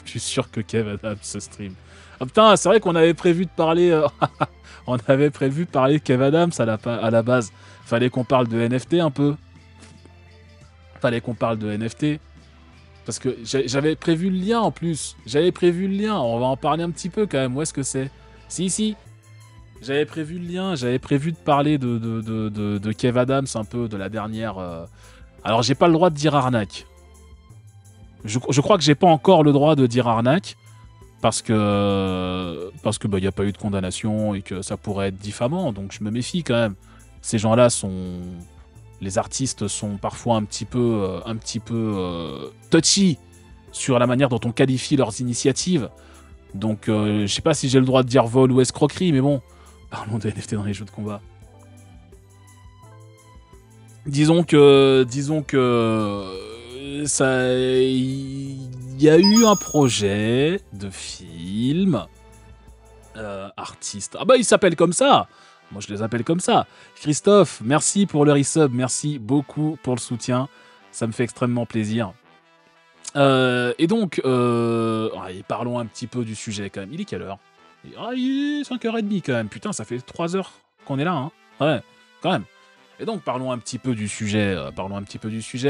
Je suis sûr que Kev Adams se stream. Ah putain, c'est vrai qu'on avait prévu de parler... on avait prévu de parler de Kev Adams à la base. Fallait qu'on parle de NFT un peu. Fallait qu'on parle de NFT. Parce que j'avais prévu le lien en plus. J'avais prévu le lien. On va en parler un petit peu quand même. Où est-ce que c'est? Si. J'avais prévu le lien. J'avais prévu de parler de Kev Adams un peu, de la dernière... Alors, j'ai pas le droit de dire arnaque. Je crois que j'ai pas encore le droit de dire arnaque. Parce que bah, y a pas eu de condamnation et que ça pourrait être diffamant. Donc, je me méfie quand même. Ces gens-là sont... Les artistes sont parfois un petit peu touchy sur la manière dont on qualifie leurs initiatives. Donc, je sais pas si j'ai le droit de dire vol ou escroquerie, mais bon, parlons de NFT dans les jeux de combat. Disons que ça, il y a eu un projet de film artiste. Ah bah il s'appelle comme ça. Moi, je les appelle comme ça. Christophe, merci pour le resub. Merci beaucoup pour le soutien. Ça me fait extrêmement plaisir. Et donc, parlons un petit peu du sujet quand même. Il est quelle heure? Il est 5h30 quand même. Putain, ça fait 3 heures qu'on est là. Hein. Ouais, quand même. Et donc, parlons un petit peu du sujet.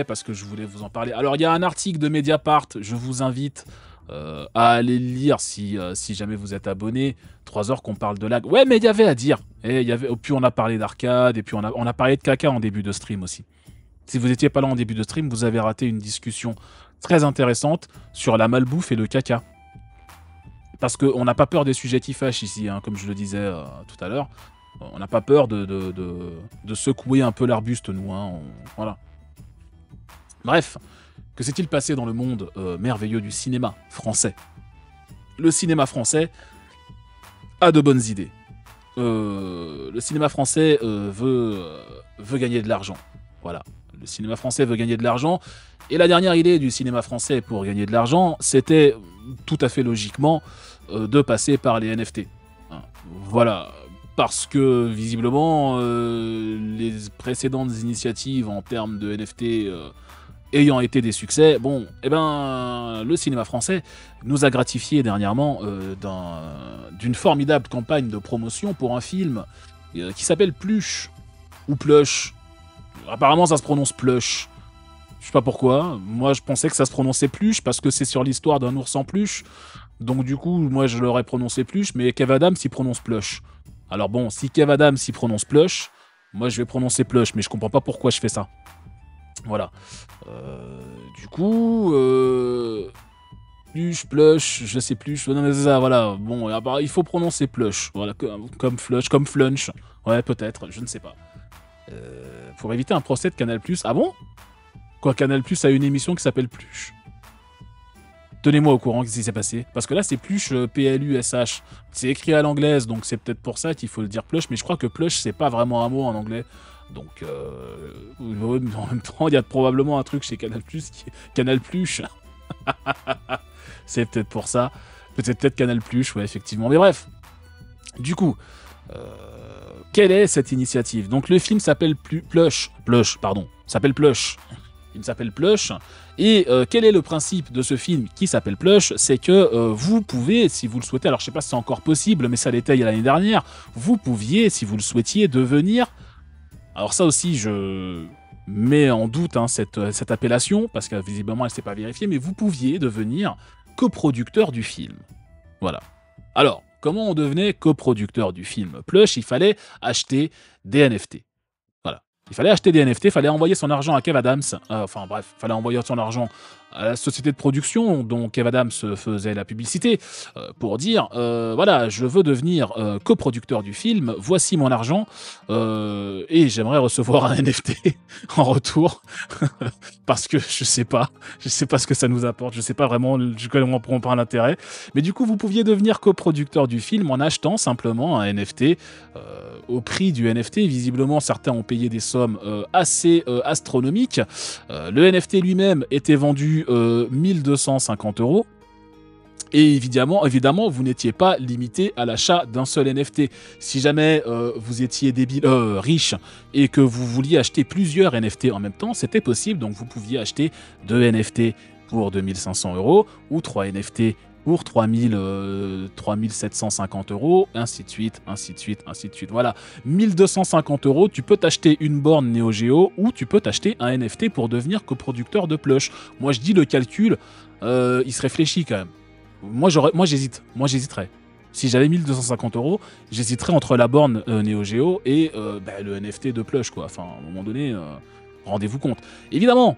Parce que je voulais vous en parler. Alors, il y a un article de Mediapart. Je vous invite à aller le lire si jamais vous êtes abonné. 3 heures qu'on parle de lag. Ouais, mais il y avait à dire. Puis on a parlé d'arcade, et puis on a parlé de caca en début de stream aussi. Si vous n'étiez pas là en début de stream, vous avez raté une discussion très intéressante sur la malbouffe et le caca. Parce qu'on n'a pas peur des sujets qui fâchent ici, hein, comme je le disais tout à l'heure. On n'a pas peur de secouer un peu l'arbuste, nous. Hein, voilà. Bref. Que s'est-il passé dans le monde merveilleux du cinéma français? Le cinéma français a de bonnes idées. Le cinéma français veut gagner de l'argent. Voilà. Le cinéma français veut gagner de l'argent. Et la dernière idée du cinéma français pour gagner de l'argent, c'était tout à fait logiquement de passer par les NFT. Hein. Voilà. Parce que, visiblement, les précédentes initiatives en termes de NFT... ayant été des succès, bon, le cinéma français nous a gratifié dernièrement d'une formidable campagne de promotion pour un film qui s'appelle Plush, ou Plush. Apparemment, ça se prononce Plush. Je sais pas pourquoi. Moi, je pensais que ça se prononçait Plush parce que c'est sur l'histoire d'un ours en peluche. Donc, du coup, moi, je l'aurais prononcé Plush, mais Kev Adams s'y prononce Plush. Alors bon, si Kev Adams s'y prononce Plush, moi, je vais prononcer Plush, mais je comprends pas pourquoi je fais ça. Voilà. Du coup, plush, je sais plus. Non mais c'est ça, voilà. Bon, il faut prononcer plush. Voilà, comme flush, comme flunch. Ouais, peut-être, je ne sais pas. Pour éviter un procès de Canal+. Ah bon? Quoi, Canal+ a une émission qui s'appelle Plush. Tenez-moi au courant, qu'est-ce qui s'est passé. Parce que là, c'est Plush, P-L-U-S-H. C'est écrit à l'anglaise, donc c'est peut-être pour ça qu'il faut le dire plush. Mais je crois que plush, c'est pas vraiment un mot en anglais. Donc, en même temps, il y a probablement un truc chez Canal+, qui est Canal+. C'est peut-être pour ça. Peut-être Canal+, ouais, effectivement. Mais bref, du coup, quelle est cette initiative? Donc, le film s'appelle Plush. S'appelle Plush. Il s'appelle Plush. Et quel est le principe de ce film qui s'appelle Plush? C'est que vous pouvez, si vous le souhaitez, alors je sais pas si c'est encore possible, mais ça l'était l'année dernière, vous pouviez, si vous le souhaitiez, devenir... Alors ça aussi, je mets en doute cette appellation, parce que visiblement, elle ne s'est pas vérifiée, mais vous pouviez devenir coproducteur du film. Voilà. Alors, comment on devenait coproducteur du film Plush? Il fallait acheter des NFT. Voilà. Il fallait acheter des NFT, il fallait envoyer son argent à Kev Adams. Enfin bref, il fallait envoyer son argent à la société de production dont Kev Adams faisait la publicité pour dire voilà, je veux devenir coproducteur du film, voici mon argent et j'aimerais recevoir un NFT en retour parce que je sais pas ce que ça nous apporte, je sais pas vraiment, je comprends pas l'intérêt, mais du coup vous pouviez devenir coproducteur du film en achetant simplement un NFT au prix du NFT. Visiblement certains ont payé des sommes assez astronomiques. Le NFT lui-même était vendu 1250 €. Et évidemment, vous n'étiez pas limité à l'achat d'un seul NFT. Si jamais vous étiez riche et que vous vouliez acheter plusieurs NFT en même temps, c'était possible. Donc vous pouviez acheter 2 NFT, pour 2500 € ou 3 NFT pour 3750 €, ainsi de suite, ainsi de suite, ainsi de suite. Voilà, 1250 €, tu peux t'acheter une borne Neo Geo ou tu peux t'acheter un NFT pour devenir coproducteur de plush. Moi, je dis le calcul, il se réfléchit quand même. Moi, j'hésiterais. Si j'avais 1250 €, j'hésiterais entre la borne Neo Geo et le NFT de plush, quoi. Enfin, à un moment donné, rendez-vous compte. Évidemment,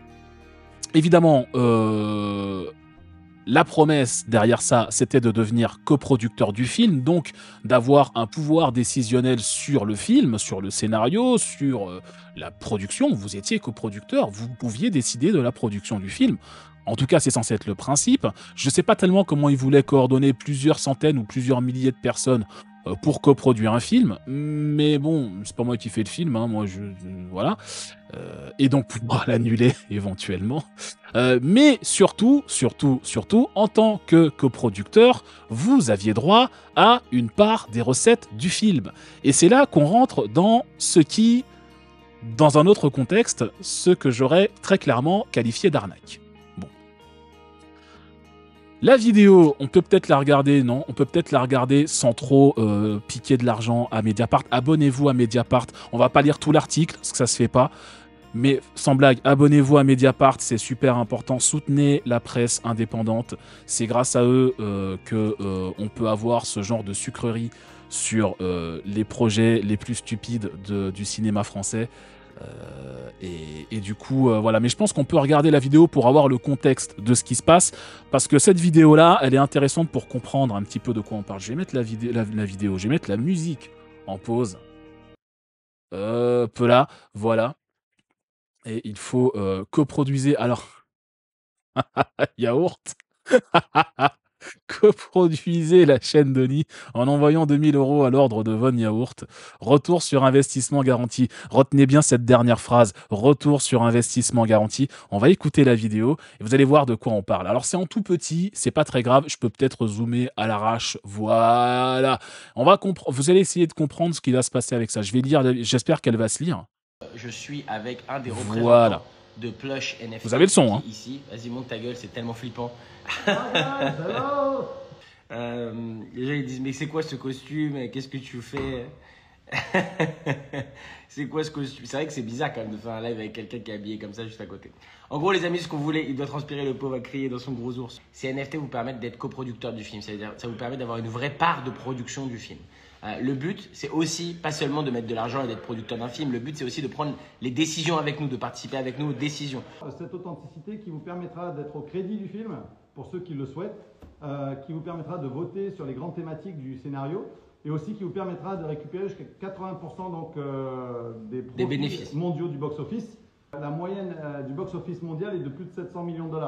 la promesse derrière ça, c'était de devenir coproducteur du film, donc d'avoir un pouvoir décisionnel sur le film, sur le scénario, sur la production. Vous étiez coproducteur, vous pouviez décider de la production du film. En tout cas, c'est censé être le principe. Je ne sais pas tellement comment ils voulaient coordonner plusieurs centaines ou plusieurs milliers de personnes pour coproduire un film, mais bon, c'est pas moi qui fais le film, hein, moi voilà, et donc pouvoir l'annuler éventuellement. Mais surtout, en tant que coproducteur, vous aviez droit à une part des recettes du film. Et c'est là qu'on rentre dans ce qui, dans un autre contexte, ce que j'aurais très clairement qualifié d'arnaque. La vidéo, on peut peut-être la regarder, non, on peut peut-être la regarder sans trop piquer de l'argent à Mediapart. Abonnez-vous à Mediapart. On va pas lire tout l'article, parce que ça se fait pas. Mais sans blague, abonnez-vous à Mediapart, c'est super important. Soutenez la presse indépendante. C'est grâce à eux qu'on peut avoir ce genre de sucrerie sur les projets les plus stupides du cinéma français. Et du coup, voilà. Mais je pense qu'on peut regarder la vidéo pour avoir le contexte de ce qui se passe, parce que cette vidéo-là, elle est intéressante pour comprendre un petit peu de quoi on parle. Je vais mettre la vidéo, je vais mettre la musique en pause. Peu là, voilà. Et il faut coproduire. Alors, yaourt. Coproduisez la chaîne Denis en envoyant 2000 € à l'ordre de Von Yaourt. Retour sur investissement garanti. Retenez bien cette dernière phrase. Retour sur investissement garanti. On va écouter la vidéo et vous allez voir de quoi on parle. Alors c'est en tout petit, c'est pas très grave. Je peux peut-être zoomer à l'arrache. Voilà. Vous allez essayer de comprendre ce qui va se passer avec ça. Je vais lire. J'espère qu'elle va se lire. Je suis avec un des représentants de Plush NFT. Vous avez le son, hein. Ici, vas-y, monte ta gueule, c'est tellement flippant. Les gens ils disent mais c'est quoi ce costume? Qu'est-ce que tu fais? C'est quoi ce costume? C'est vrai que c'est bizarre quand même de faire un live avec quelqu'un qui est habillé comme ça juste à côté. En gros les amis, ce qu'on voulait, il doit transpirer, le pauvre à crier dans son gros ours. Ces NFT vous permettent d'être coproducteur du film, c'est-à-dire ça vous permet d'avoir une vraie part de production du film. Le but, c'est aussi pas seulement de mettre de l'argent et d'être producteur d'un film, le but c'est aussi de prendre les décisions avec nous, de participer avec nous aux décisions. Cette authenticité qui vous permettra d'être au crédit du film, pour ceux qui le souhaitent, qui vous permettra de voter sur les grandes thématiques du scénario, et aussi qui vous permettra de récupérer jusqu'à 80% donc, des bénéfices mondiaux du box-office. La moyenne du box-office mondial est de plus de 700 millions de $.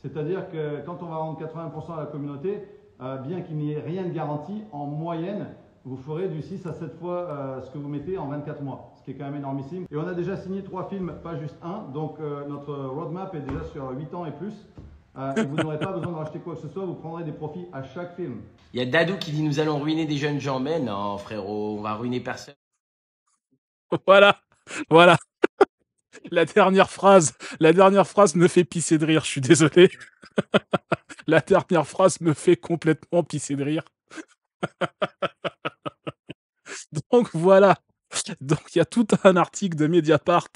C'est-à-dire que quand on va rendre 80% à la communauté, bien qu'il n'y ait rien de garanti, en moyenne, vous ferez du 6 à 7 fois ce que vous mettez en 24 mois, ce qui est quand même énormissime. Et on a déjà signé 3 films, pas juste un, donc notre roadmap est déjà sur 8 ans et plus. Et vous n'aurez pas besoin de racheter quoi que ce soit, vous prendrez des profits à chaque film. Il y a Dadou qui dit nous allons ruiner des jeunes gens, mais non frérot, on va ruiner personne. Voilà, voilà. La dernière phrase me fait pisser de rire, je suis désolé. La dernière phrase me fait complètement pisser de rire. Donc voilà. Donc il y a tout un article de Mediapart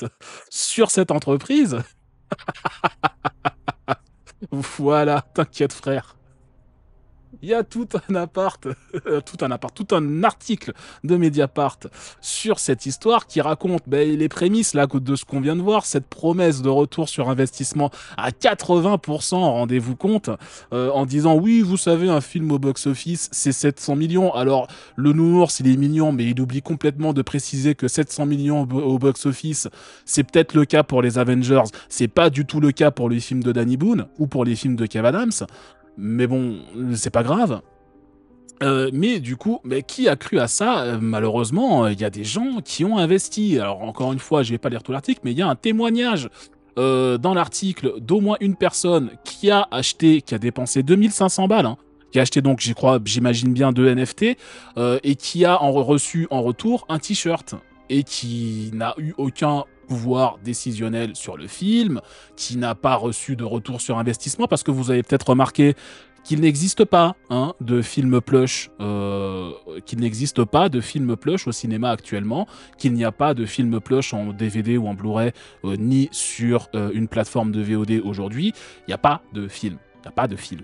sur cette entreprise. Voilà, t'inquiète frère. Il y a tout un article de Mediapart sur cette histoire qui raconte les prémices là, de ce qu'on vient de voir, cette promesse de retour sur investissement à 80%, rendez-vous compte, en disant oui, vous savez, un film au box-office, c'est 700 millions. Alors, le nounours, il est mignon, mais il oublie complètement de préciser que 700 millions au box-office, c'est peut-être le cas pour les Avengers, c'est pas du tout le cas pour les films de Danny Boone ou pour les films de Kev Adams. Mais bon, c'est pas grave. Mais du coup, qui a cru à ça? Malheureusement, il y a des gens qui ont investi. Alors encore une fois, je vais pas lire tout l'article, mais il y a un témoignage dans l'article d'au moins une personne qui a acheté, qui a dépensé 2500 balles, hein, qui a acheté donc, j'imagine bien 2 NFT, et qui a reçu en retour un t-shirt, et qui n'a eu aucun pouvoir décisionnel sur le film, qui n'a pas reçu de retour sur investissement, parce que vous avez peut-être remarqué qu'il n'existe pas de film plush, au cinéma actuellement, qu'il n'y a pas de film plush en DVD ou en Blu-ray, ni sur une plateforme de VOD aujourd'hui. Il n'y a pas de film. Il n'y a pas de film.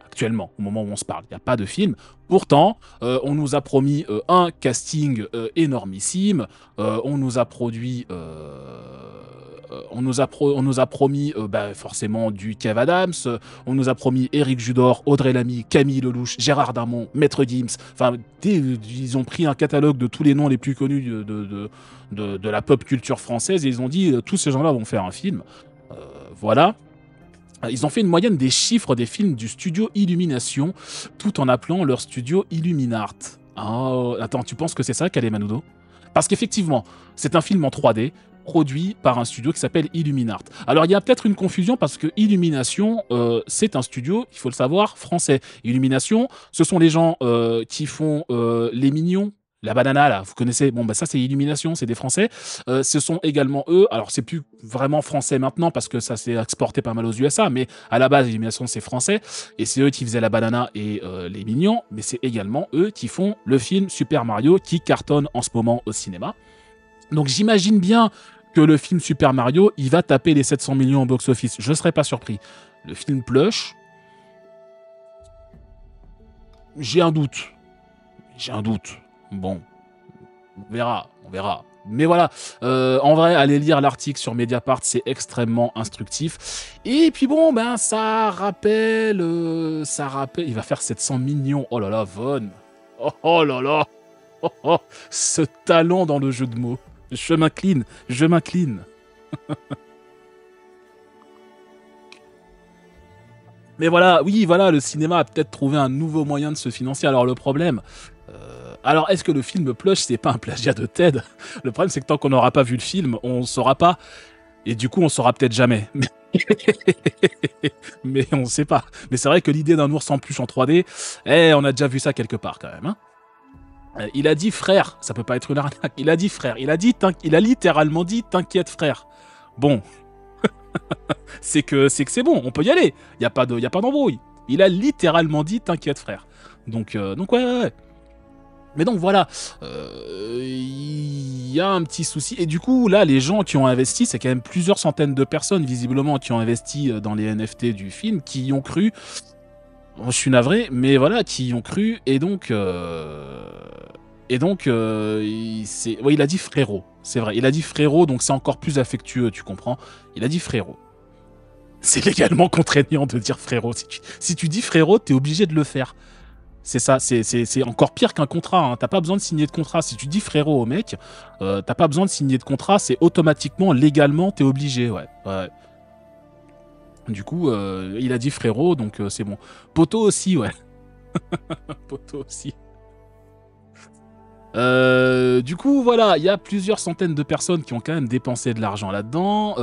Actuellement, au moment où on se parle, il n'y a pas de film. Pourtant, on nous a promis un casting énormissime. On nous a produit... on nous a promis forcément du Kev Adams, on nous a promis Éric Judor, Audrey Lamy, Camille Lelouch, Gérard Darmon, Maître Gims. Enfin, ils ont pris un catalogue de tous les noms les plus connus de la pop culture française et ils ont dit tous ces gens-là vont faire un film. Voilà. Ils ont fait une moyenne des chiffres des films du studio Illumination, tout en appelant leur studio Illuminart. Oh, attends, tu penses que c'est ça, Kalé Manoudo? Parce qu'effectivement, c'est un film en 3D, produit par un studio qui s'appelle Illuminart. Alors, il y a peut-être une confusion parce que Illumination, c'est un studio, il faut le savoir, français. Illumination, ce sont les gens qui font Les Mignons, la banana, là, vous connaissez, bon, bah ça c'est Illumination, c'est des Français. Ce sont également eux, alors c'est plus vraiment français maintenant parce que ça s'est exporté pas mal aux USA, mais à la base, Illumination c'est français, et c'est eux qui faisaient la banana et les Mignons, mais c'est également eux qui font le film Super Mario qui cartonne en ce moment au cinéma. Donc j'imagine bien que le film Super Mario, il va taper les 700 millions au box-office, je serais pas surpris. Le film Plush, j'ai un doute. Bon, on verra. Mais voilà, en vrai, allez lire l'article sur Mediapart, c'est extrêmement instructif. Et puis bon, ben ça rappelle, il va faire 700 millions. Oh là là, Von. Oh là là. Oh, ce talent dans le jeu de mots. Je m'incline. Mais voilà, oui, voilà, le cinéma a peut-être trouvé un nouveau moyen de se financer. Alors le problème... alors, est-ce que le film Plush, c'est pas un plagiat de Ted? Le problème, c'est que tant qu'on n'aura pas vu le film, on saura pas. Et du coup, on saura peut-être jamais. Mais on sait pas. Mais c'est vrai que l'idée d'un ours en peluche en 3D, on a déjà vu ça quelque part quand même. Il a dit frère, ça peut pas être une arnaque. Il a dit frère. Il a littéralement dit t'inquiète frère. Bon, c'est que c'est bon, on peut y aller. Y a pas d'embrouille. Il a littéralement dit t'inquiète frère. Donc ouais. Mais donc voilà, il y a un petit souci. Et du coup, là, les gens qui ont investi, c'est quand même plusieurs centaines de personnes, visiblement, qui ont investi dans les NFT du film, qui y ont cru. Bon, je suis navré, mais voilà, qui y ont cru. Et donc, il a dit frérot. C'est vrai, il a dit frérot, donc c'est encore plus affectueux, tu comprends. Il a dit frérot. C'est légalement contraignant de dire frérot. Si tu dis frérot, t'es obligé de le faire. C'est ça, c'est encore pire qu'un contrat. Hein. T'as pas besoin de signer de contrat. Si tu dis frérot au mec, t'as pas besoin de signer de contrat. C'est automatiquement, légalement, t'es obligé. Ouais. Du coup, il a dit frérot, donc c'est bon. Poto aussi, ouais. Poto aussi. Du coup, voilà, il y a plusieurs centaines de personnes qui ont quand même dépensé de l'argent là-dedans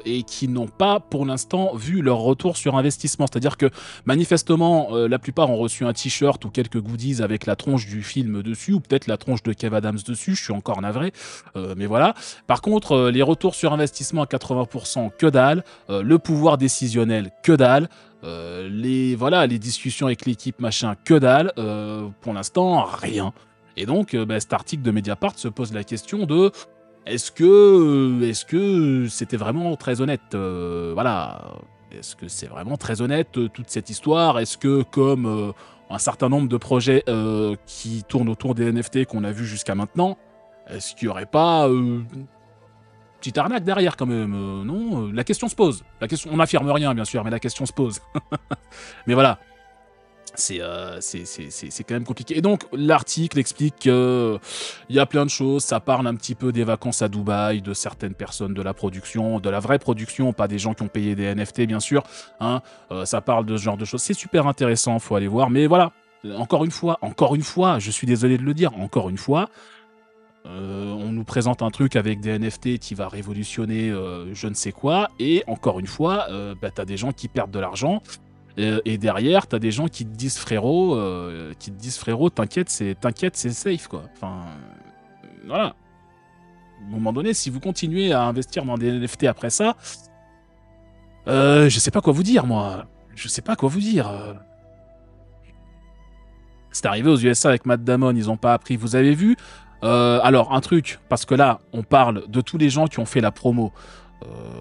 et qui n'ont pas, pour l'instant, vu leur retour sur investissement. C'est-à-dire que, manifestement, la plupart ont reçu un t-shirt ou quelques goodies avec la tronche du film dessus, ou peut-être la tronche de Kev Adams dessus, je suis encore navré, mais voilà. Par contre, les retours sur investissement à 80%, que dalle. Le pouvoir décisionnel, que dalle. Les discussions avec l'équipe, machin, que dalle. Pour l'instant, rien. Et donc, cet article de Mediapart se pose la question de est-ce que c'était vraiment très honnête voilà. Est-ce que c'est vraiment très honnête toute cette histoire? Est-ce que, comme un certain nombre de projets qui tournent autour des NFT qu'on a vus jusqu'à maintenant, est-ce qu'il n'y aurait pas petite arnaque derrière quand même non, la question se pose. On n'affirme rien, bien sûr, mais la question se pose. Mais voilà. C'est quand même compliqué. Et donc, l'article explique qu'il y a plein de choses. Ça parle un petit peu des vacances à Dubaï, de certaines personnes de la production, de la vraie production, pas des gens qui ont payé des NFT, bien sûr. Hein. Ça parle de ce genre de choses. C'est super intéressant, faut aller voir. Mais voilà, encore une fois, je suis désolé de le dire, encore une fois, on nous présente un truc avec des NFT qui va révolutionner je ne sais quoi. Et encore une fois, t'as des gens qui perdent de l'argent. Et derrière, t'as des gens qui te disent frérot, t'inquiète, c'est safe quoi. Enfin, voilà. à un moment donné, si vous continuez à investir dans des NFT après ça, je sais pas quoi vous dire, moi. Je sais pas quoi vous dire. C'est arrivé aux USA avec Matt Damon, ils ont pas appris. Vous avez vu alors, un truc, parce que là, on parle de tous les gens qui ont fait la promo.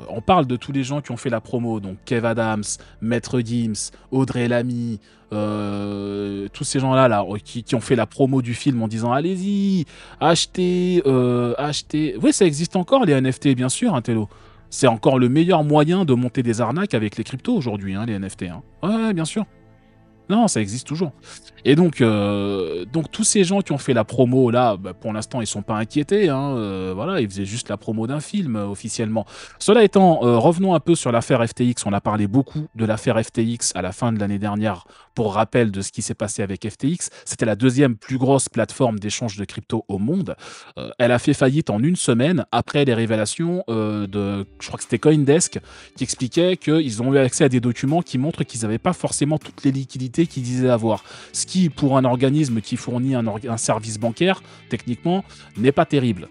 On parle de tous les gens qui ont fait la promo, donc Kev Adams, Maître Gims, Audrey Lamy, tous ces gens-là là, qui ont fait la promo du film en disant allez-y, achetez, achetez. Oui, ça existe encore les NFT, bien sûr, hein, Tello. C'est encore le meilleur moyen de monter des arnaques avec les cryptos aujourd'hui, hein, les NFT. Hein. Ouais, bien sûr. Non, ça existe toujours. Et donc tous ces gens qui ont fait la promo, là, bah, pour l'instant, ils sont pas inquiétés. Hein, voilà, ils faisaient juste la promo d'un film, officiellement. Cela étant, revenons un peu sur l'affaire FTX. On a parlé beaucoup de l'affaire FTX à la fin de l'année dernière. Pour rappel de ce qui s'est passé avec FTX, c'était la deuxième plus grosse plateforme d'échange de crypto au monde. Elle a fait faillite en une semaine après les révélations je crois que c'était CoinDesk, qui expliquait qu'ils ont eu accès à des documents qui montrent qu'ils n'avaient pas forcément toutes les liquidités qu'ils disaient avoir. Ce qui, pour un organisme qui fournit un service bancaire, techniquement, n'est pas terrible.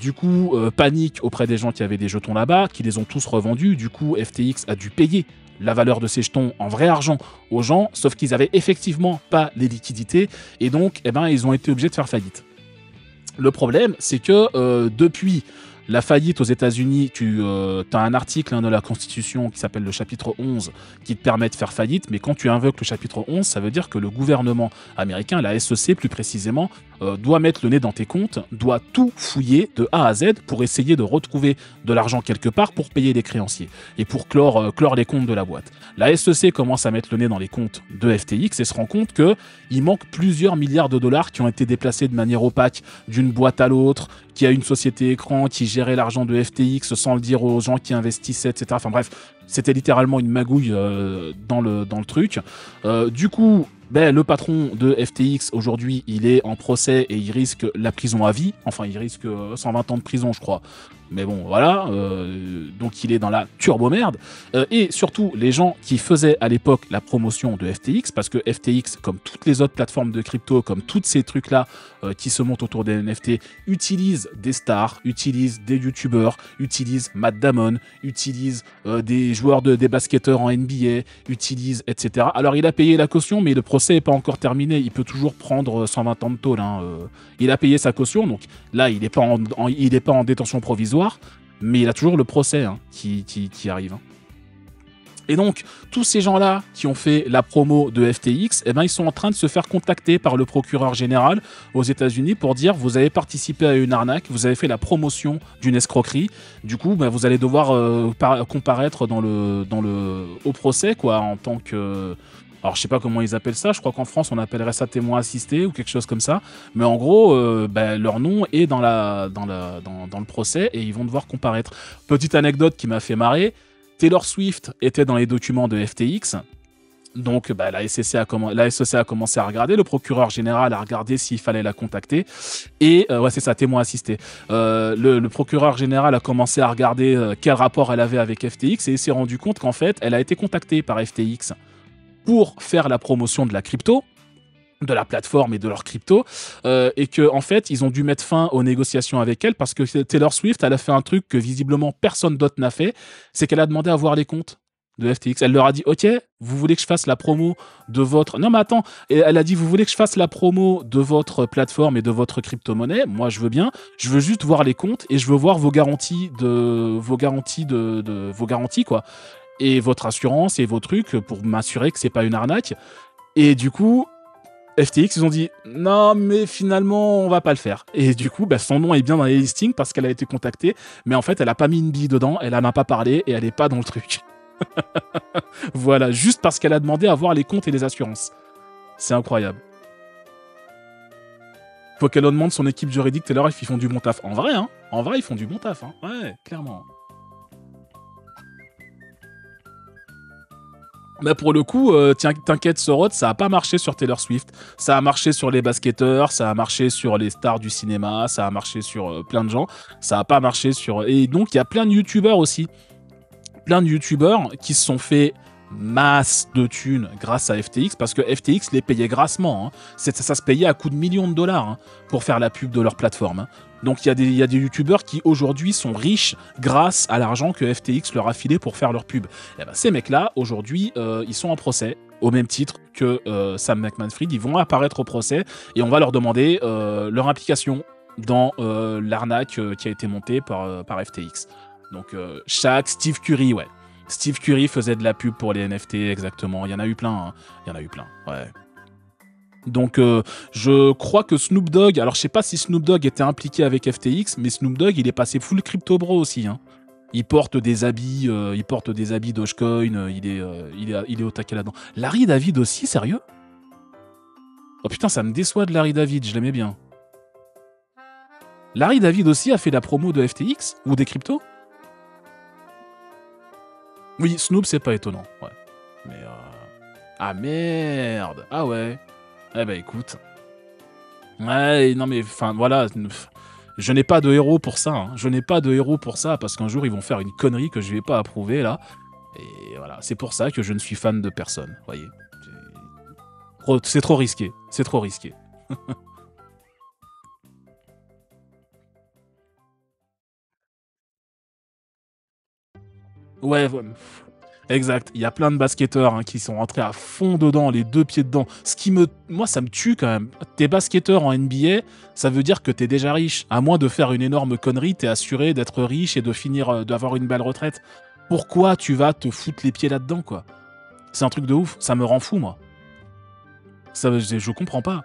Du coup, panique auprès des gens qui avaient des jetons là-bas, qui les ont tous revendus. Du coup, FTX a dû payer la valeur de ces jetons en vrai argent aux gens, sauf qu'ils avaient effectivement pas les liquidités, et donc, ils ont été obligés de faire faillite. Le problème, c'est que depuis la faillite aux États-Unis, tu as un article de la Constitution qui s'appelle le chapitre 11 qui te permet de faire faillite, mais quand tu invoques le chapitre 11, ça veut dire que le gouvernement américain, la SEC plus précisément, doit mettre le nez dans tes comptes, doit tout fouiller de A à Z pour essayer de retrouver de l'argent quelque part pour payer les créanciers et pour clore les comptes de la boîte. La SEC commence à mettre le nez dans les comptes de FTX et se rend compte qu'il manque plusieurs milliards de dollars qui ont été déplacés de manière opaque d'une boîte à l'autre, qui a une société écran qui gérait l'argent de FTX sans le dire aux gens qui investissaient, etc. Enfin bref, c'était littéralement une magouille dans le truc. Du coup, le patron de FTX, aujourd'hui, il est en procès et il risque la prison à vie. Enfin, il risque 120 ans de prison, je crois. Mais bon, voilà. Donc, il est dans la turbo-merde. Et surtout, les gens qui faisaient à l'époque la promotion de FTX, parce que FTX, comme toutes les autres plateformes de crypto, comme tous ces trucs-là qui se montent autour des NFT, utilisent des stars, utilisent des youtubeurs, utilisent Matt Damon, utilisent des joueurs des basketteurs en NBA, utilisent, etc. Alors, il a payé la caution, mais le procès n'est pas encore terminé. Il peut toujours prendre 120 ans de tôle. Hein. Il a payé sa caution, donc là, il n'est pas en détention provisoire, mais il a toujours le procès qui arrive. Et donc, tous ces gens-là qui ont fait la promo de FTX, ils sont en train de se faire contacter par le procureur général aux États-Unis pour dire vous avez participé à une arnaque, vous avez fait la promotion d'une escroquerie. Du coup, vous allez devoir comparaître au procès, quoi, en tant que... Alors, je sais pas comment ils appellent ça. Je crois qu'en France, on appellerait ça témoin assisté ou quelque chose comme ça. Mais en gros, leur nom est dans le procès et ils vont devoir comparaître. Petite anecdote qui m'a fait marrer. Taylor Swift était dans les documents de FTX. Donc, la SEC a commencé à regarder. Le procureur général a regardé s'il fallait la contacter. Et, c'est ça, témoin assisté. Le procureur général a commencé à regarder quel rapport elle avait avec FTX et il s'est rendu compte qu'en fait, elle a été contactée par FTX pour faire la promotion de la crypto, de la plateforme et de leur crypto, et que en fait ils ont dû mettre fin aux négociations avec elle parce que Taylor Swift, elle a fait un truc que visiblement personne d'autre n'a fait, c'est qu'elle a demandé à voir les comptes de FTX. Elle leur a dit ok, vous voulez que je fasse la promo de votre... Non mais attends, et elle a dit vous voulez que je fasse la promo de votre plateforme et de votre crypto-monnaie, moi je veux bien, je veux juste voir les comptes et je veux voir vos garanties quoi. Et votre assurance et vos trucs pour m'assurer que c'est pas une arnaque. Et du coup, FTX, ils ont dit non, mais finalement, on va pas le faire. Et du coup, son nom est bien dans les listings parce qu'elle a été contactée, mais en fait, elle a pas mis une bille dedans, elle en a pas parlé et elle est pas dans le truc. Voilà, juste parce qu'elle a demandé à voir les comptes et les assurances. C'est incroyable. Faut qu'elle demande son équipe juridique, Taylor, ils font du bon taf. En vrai, ils font du bon taf. Ouais, clairement. Mais pour le coup, t'inquiète Sorod, ça a pas marché sur Taylor Swift. Ça a marché sur les basketteurs, ça a marché sur les stars du cinéma, ça a marché sur plein de gens. Ça a pas marché sur... Et donc, il y a plein de youtubeurs aussi. Plein de youtubeurs qui se sont fait masse de thunes grâce à FTX, parce que FTX les payait grassement. Hein. Ça se payait à coups de millions de dollars hein, pour faire la pub de leur plateforme. Hein. Donc il y a des youtubeurs qui aujourd'hui sont riches grâce à l'argent que FTX leur a filé pour faire leur pub. Et ben, ces mecs-là, aujourd'hui, ils sont en procès, au même titre que Sam Bankman-Fried. Ils vont apparaître au procès et on va leur demander leur implication dans l'arnaque qui a été montée par FTX. Donc Steve Curry, ouais. Steve Curry faisait de la pub pour les NFT, exactement. Il y en a eu plein, hein. Il y en a eu plein, ouais. Donc je crois que Snoop Dogg, alors je sais pas si Snoop Dogg était impliqué avec FTX, mais Snoop Dogg il est passé full crypto bro aussi. Hein. Il porte des habits Dogecoin, il est au taquet là-dedans. Larry David aussi, sérieux? Oh putain, ça me déçoit de Larry David, je l'aimais bien. Larry David aussi a fait la promo de FTX ou des cryptos? Oui, Snoop c'est pas étonnant, ouais. Mais ah merde, ah ouais. Eh ben écoute. Ouais, non mais enfin voilà, je n'ai pas de héros pour ça. Hein. Je n'ai pas de héros pour ça parce qu'un jour ils vont faire une connerie que je vais pas approuver là. Et voilà, c'est pour ça que je ne suis fan de personne. Voyez, c'est trop risqué. C'est trop risqué. Ouais. Exact, il y a plein de basketteurs hein, qui sont rentrés à fond dedans, les deux pieds dedans. Moi, ça me tue quand même. T'es basketteur en NBA, ça veut dire que t'es déjà riche. À moins de faire une énorme connerie, t'es assuré d'être riche et de finir, d'avoir une belle retraite. Pourquoi tu vas te foutre les pieds là-dedans, quoi? C'est un truc de ouf, ça me rend fou, moi. Je comprends pas.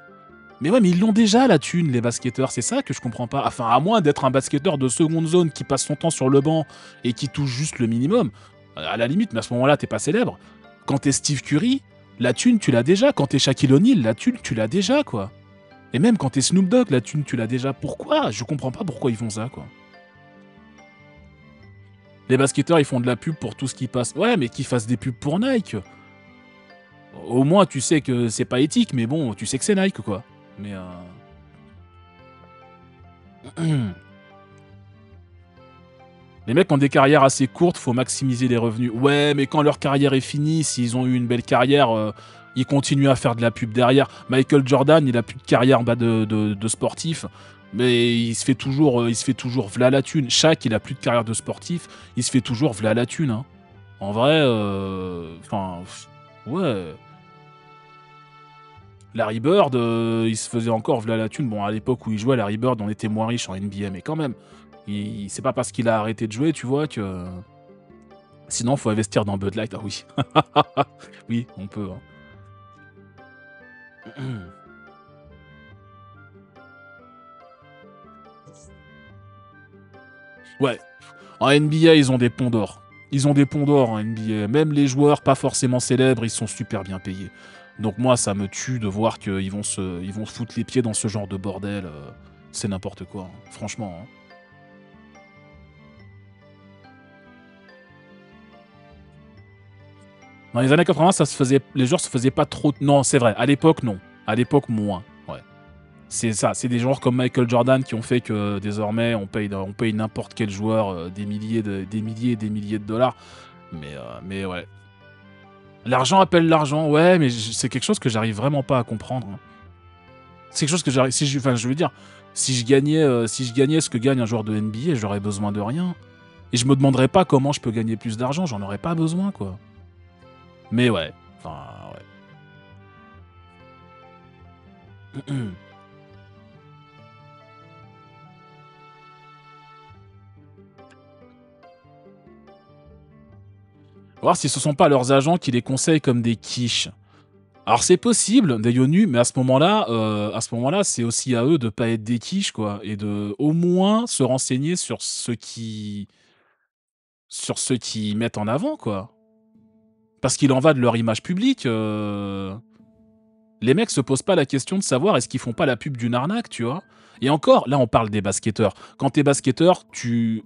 Mais ouais, mais ils l'ont déjà, la thune, les basketteurs, c'est ça que je comprends pas. Enfin, à moins d'être un basketteur de seconde zone qui passe son temps sur le banc et qui touche juste le minimum. À la limite, mais à ce moment-là, t'es pas célèbre. Quand t'es Steve Curry, la thune, tu l'as déjà. Quand t'es Shaquille O'Neal, la thune, tu l'as déjà, quoi. Et même quand t'es Snoop Dogg, la thune, tu l'as déjà. Pourquoi? Je comprends pas pourquoi ils font ça, quoi. Les basketteurs, ils font de la pub pour tout ce qui passe. Ouais, mais qu'ils fassent des pubs pour Nike. Au moins, tu sais que c'est pas éthique, mais bon, tu sais que c'est Nike, quoi. Mais les mecs ont des carrières assez courtes, faut maximiser les revenus. Ouais, mais quand leur carrière est finie, s'ils ont eu une belle carrière, ils continuent à faire de la pub derrière. Michael Jordan, il a plus de carrière de sportif, mais il se fait toujours v'là la thune. Shaq, il a plus de carrière de sportif, il se fait toujours v'là la thune. Hein. En vrai, enfin, ouais. Larry Bird, il se faisait encore v'là la thune. Bon, à l'époque où il jouait, Larry Bird, on était moins riche en NBA, mais quand même. C'est pas parce qu'il a arrêté de jouer, tu vois, que... Sinon, faut investir dans Bud Light. Ah oui. Oui, on peut. Hein. Ouais. En NBA, ils ont des ponts d'or. Ils ont des ponts d'or en NBA. Même les joueurs pas forcément célèbres, ils sont super bien payés. Donc moi, ça me tue de voir qu'ils vont se foutre les pieds dans ce genre de bordel. C'est n'importe quoi, hein. Franchement. Hein. Dans les années 80, les joueurs se faisaient pas trop... Non, c'est vrai, à l'époque, non. À l'époque, moins, ouais. C'est ça, c'est des joueurs comme Michael Jordan qui ont fait que désormais, on paye n'importe quel joueur des milliers et des milliers de dollars. Mais ouais. L'argent appelle l'argent, ouais, mais c'est quelque chose que j'arrive vraiment pas à comprendre. Hein. C'est quelque chose que j'arrive... Enfin, je veux dire, si je gagnais ce que gagne un joueur de NBA, j'aurais besoin de rien. Et je me demanderais pas comment je peux gagner plus d'argent, j'en aurais pas besoin, quoi. Mais ouais, enfin, ouais. Voir si ce sont pas leurs agents qui les conseillent comme des quiches. Alors c'est possible, des Yonu, mais à ce moment-là, c'est aussi à eux de pas être des quiches, quoi, et de au moins se renseigner sur ce qui mettent en avant, quoi. Parce qu'il en va de leur image publique. Les mecs se posent pas la question de savoir est-ce qu'ils font pas la pub d'une arnaque, tu vois. Et encore, là on parle des basketteurs. Quand t'es basketteur,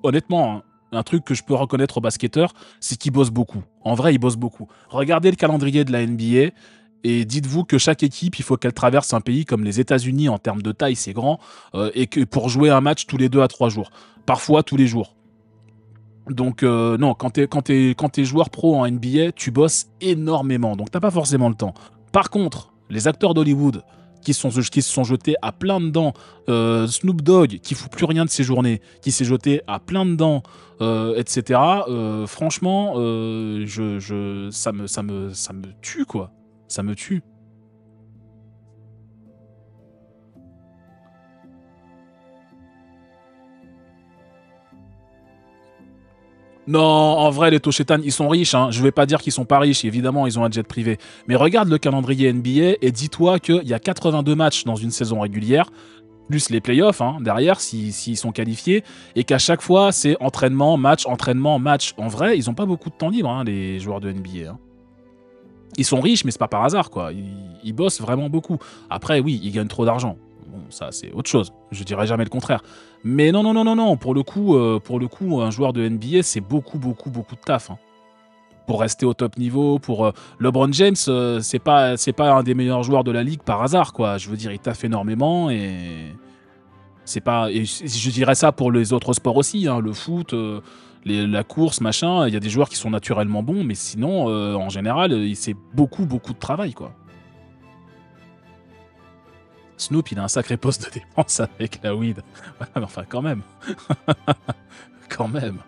honnêtement, hein, un truc que je peux reconnaître aux basketteurs, c'est qu'ils bossent beaucoup. En vrai, ils bossent beaucoup. Regardez le calendrier de la NBA et dites-vous que chaque équipe, il faut qu'elle traverse un pays comme les États-Unis en termes de taille, c'est grand, et que pour jouer un match tous les 2 à 3 jours. Parfois tous les jours. Donc non, quand t'es joueur pro en NBA, tu bosses énormément, donc t'as pas forcément le temps. Par contre, les acteurs d'Hollywood qui se sont jetés à plein dedans, Snoop Dogg qui fout plus rien de ses journées, qui s'est jeté à plein dedans, etc. Franchement, ça me tue quoi, ça me tue. Non, en vrai, les Toshetan, ils sont riches. Hein. Je vais pas dire qu'ils sont pas riches. Évidemment, ils ont un jet privé. Mais regarde le calendrier NBA et dis-toi qu'il y a 82 matchs dans une saison régulière, plus les playoffs, hein, derrière, s'ils sont qualifiés, et qu'à chaque fois, c'est entraînement, match, entraînement, match. En vrai, ils ont pas beaucoup de temps libre, hein, les joueurs de NBA. Hein. Ils sont riches, mais c'est pas par hasard, quoi. Ils bossent vraiment beaucoup. Après, oui, ils gagnent trop d'argent. Bon, ça, c'est autre chose. Je dirais jamais le contraire. Mais non, non, non, non, non. Pour le coup, un joueur de NBA, c'est beaucoup, beaucoup, beaucoup de taf. Hein. Pour rester au top niveau, pour LeBron James, c'est pas un des meilleurs joueurs de la ligue par hasard, quoi. Je veux dire, il taffe énormément et c'est pas. Et je dirais ça pour les autres sports aussi, hein, le foot, la course, machin. Il y a des joueurs qui sont naturellement bons, mais sinon, en général, c'est beaucoup, beaucoup de travail, quoi. Snoop, il a un sacré poste de défense avec la weed. Ouais, mais enfin, quand même. Quand même.